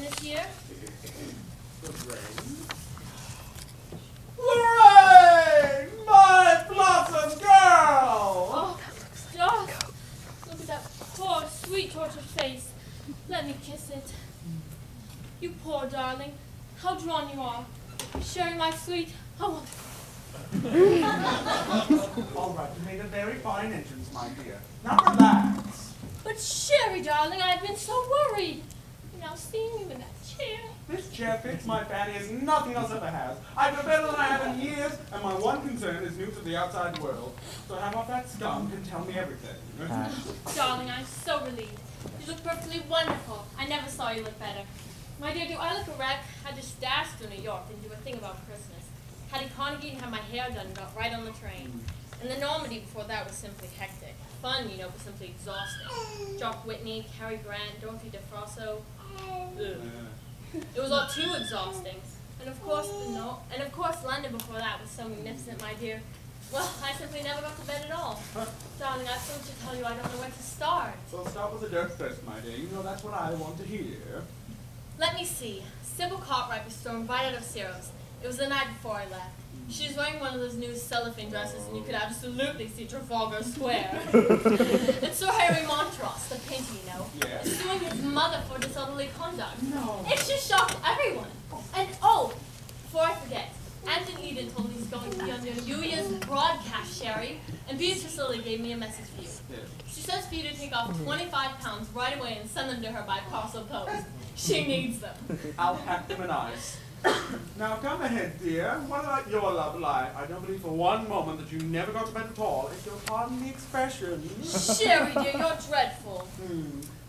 this year? Lorraine! My blossom girl! Oh, Josh, look at that poor, sweet, tortured face. Let me kiss it. You poor darling. How drawn you are. Sharing my sweet. How wonderful. All right, you made a very fine entrance, my dear. Now relax. But Sherry, darling, I've been so worried. You now seeing you in that chair. This chair fits my fanny as nothing else ever has. I feel better than I have in years, and my one concern is new to the outside world. So have off that skunk and tell me everything. Darling, I'm so relieved. You look perfectly wonderful. I never saw you look better. My dear, do I look a wreck? I just dashed to New York, didn't do a thing about Christmas. Had in Carnegie and had my hair done and got right on the train. And the Normandy before that was simply hectic. Fun, you know, but simply exhausting. Jock Whitney, Cary Grant, Dorothy DeFrosso. Ugh. It was all too exhausting. And of course, London before that was so magnificent, my dear. Well, I simply never got to bed at all. Darling, I've so much to tell you, I don't know where to start. So start with the dirt first, my dear. You know that's what I want to hear. Let me see. Sybil Cartwright was stormed right out of Ciro's. It was the night before I left. She was wearing one of those new cellophane dresses, and you could absolutely see Trafalgar Square. And Sir Harry Montross, the painter, you know, is suing his mother for disorderly conduct. No. It's just shocked everyone. And oh, before I forget, Anton Eden told me he's going to be on your New Year's broadcast, Sherry, and Beatrice Lilly gave me a message for you. She says for you to take off 25 pounds right away and send them to her by parcel post. She needs them. I'll pack them in ice. Now come ahead, dear. What about your love life? I don't believe for one moment that you never got to bed at all, if you'll pardon the expression. Sherry, dear, you're dreadful.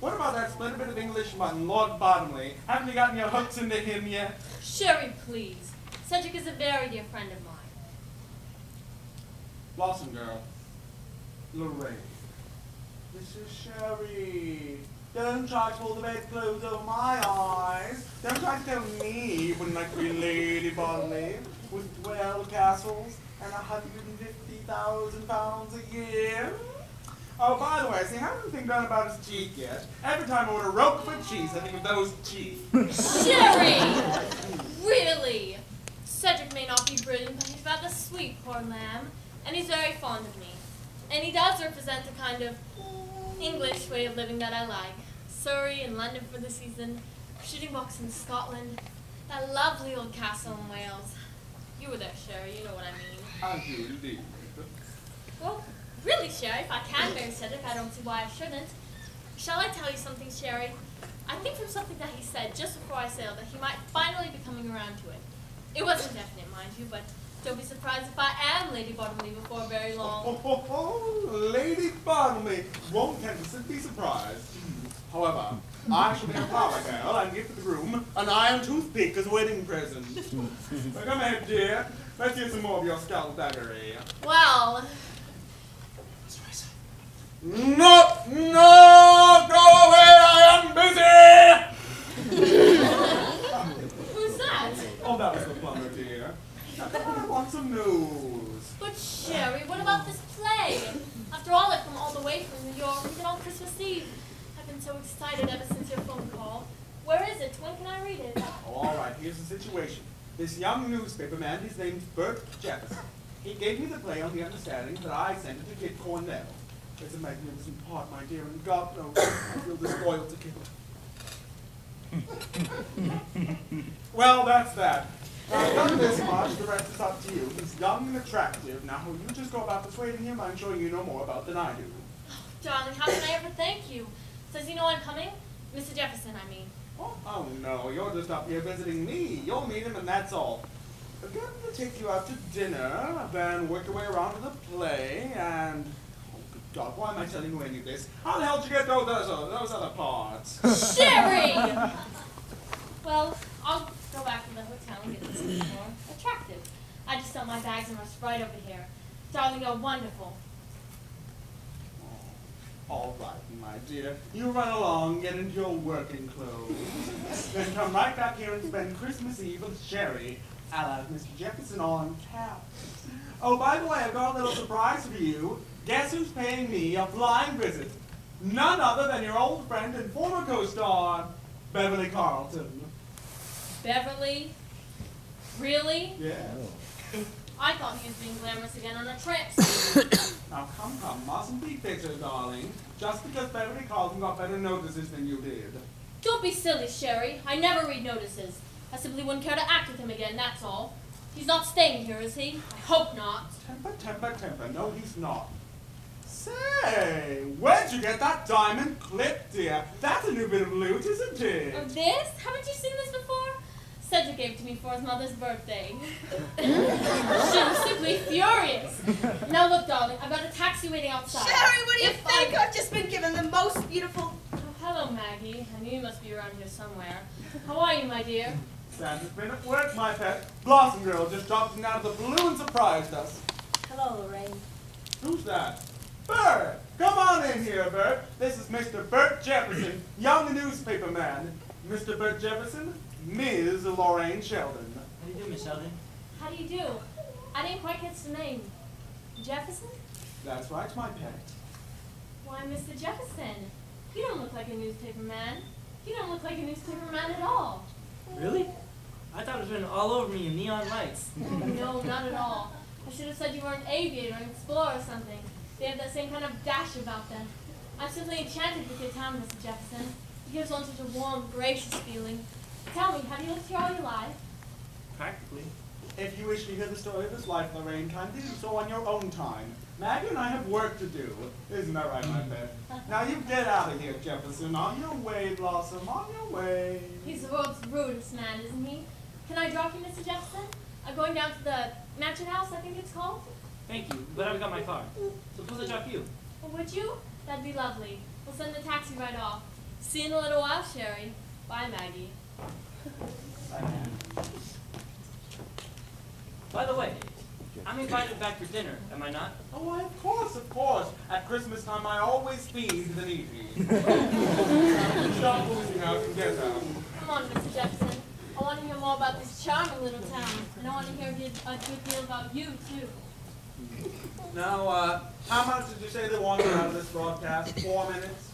What about that splendid bit of English mutton, Lord Bottomley? Haven't you gotten your hooks into him yet? Sherry, please. Cedric is a very dear friend of mine. Blossom girl. Lorraine. This is Sherry. Don't try to pull the bedclothes over my eyes. Don't try to tell me you wouldn't like to be Lady Bottomley with 12 castles and 150,000 pounds a year. Oh, by the way, see, I haven't think done about his teeth yet. Every time I order Roquefort cheese, I think of those teeth. Sherry! Really? Cedric may not be brilliant, but he's rather sweet, poor lamb. And he's very fond of me. And he does represent the kind of English way of living that I like. Surrey and London for the season, shooting box in Scotland, that lovely old castle in Wales. You were there, Sherry, you know what I mean. I do indeed. Well, really, Sherry, if I can marry Cedric, I don't see why I shouldn't. Shall I tell you something, Sherry? I think from something that he said just before I sailed that he might finally be coming around to it. It wasn't definite, mind you, but don't be surprised if I am Lady Bottomley before very long. Lady Bottomley won't tend be surprised. However, I shall be a flower girl and give the groom an iron toothpick as a wedding present. So come ahead, dear. Let's hear some more of your skullduggery. Well... No! Go away! I am busy! Who's that? Oh, that was the plumber, dear. Now, come on, I want some news. But Sherry, what about this play? After all, I've come all the way from New York, even on Christmas Eve. I've been so excited ever since your phone call. Where is it? When can I read it? Oh, all right, here's the situation. This young newspaper man, his name's Bert Jefferson. He gave me the play on the understanding that I sent it to Kit Cornell. It's a magnificent part, my dear, and God knows I feel disloyal to Kit. Well, that's that. Now, I've done this much, the rest is up to you. He's young and attractive. Now, you just go about persuading him. I'm sure you know more about than I do. Oh, darling, how can I ever thank you? Does he know I'm coming? Mr. Jefferson, I mean. Oh, no, you're just up here visiting me. You'll meet him and that's all. I'm going to take you out to dinner, then work your way around to the play, and... Oh, good God, why am I telling you any of this? How the hell did you get those other parts? Sherry! Well, I'll go back to the hotel and get something more attractive. I just sent my bags and rushed right over here. Darling, you're wonderful. All right, my dear. You run along, get into your working clothes. Then come right back here and spend Christmas Eve with Sherry. I'll have Mr. Jefferson on tap. Oh, by the way, I've got a little surprise for you. Guess who's paying me a flying visit? None other than your old friend and former co-star, Beverly Carlton. Beverly? Really? Yeah. I thought he was being glamorous again on a tramp scene. Now come, mustn't be bitter, darling. Just because Beverly Carlton got better notices than you did. Don't be silly, Sherry. I never read notices. I simply wouldn't care to act with him again, that's all. He's not staying here, is he? I hope not. Temper. No, he's not. Say, where'd you get that diamond clip, dear? That's a new bit of loot, isn't it? Oh, this? Haven't you seen this before? Cedric gave it to me for his mother's birthday. She was simply furious. Now look, darling, I've got a taxi waiting outside. Sherry, what do you think? I've just been given the most beautiful... Oh, hello, Maggie. I knew you must be around here somewhere. How are you, my dear? Sandra's been at work, my pet. Blossom Girl just dropped in out of the blue and surprised us. Hello, Lorraine. Who's that? Bert! Come on in here, Bert. This is Mr. Bert Jefferson, young newspaper man. Mr. Bert Jefferson, Ms. Lorraine Sheldon. How do you do, Miss Sheldon? How do you do? I didn't quite catch the name. Jefferson? That's right, my pet. Why, Mr. Jefferson, you don't look like a newspaper man. You don't look like a newspaper man at all. Really? I thought it was written all over me in neon lights. Oh, no, not at all. I should have said you were an aviator, an explorer or something. They have that same kind of dash about them. I'm simply enchanted with your town, Mr. Jefferson. It gives one such a warm, gracious feeling. Tell me, have you lived here all your life? Practically. If you wish to hear the story of his life, Lorraine, kindly do so on your own time. Maggie and I have work to do. Isn't that right, my pet? Now you get out of here, Jefferson. On your way, Blossom. On your way. He's the world's rudest man, isn't he? Can I drop you, Mr. Jefferson? I'm going down to the mansion house, I think it's called. Thank you, but I've got my car. Suppose I drop you. Well, would you? That'd be lovely. We'll send the taxi right off. See you in a little while, Sherry. Bye, Maggie. By the way, I'm invited back for dinner, am I not? Oh, why, of course. At Christmas time, I always feed the needy. Stop losing out and get out. Come on, Mr. Jefferson. I want to hear more about this charming little town. And I want to hear a good deal about you, too. Now, how much did you say they wanted out of this broadcast? 4 minutes?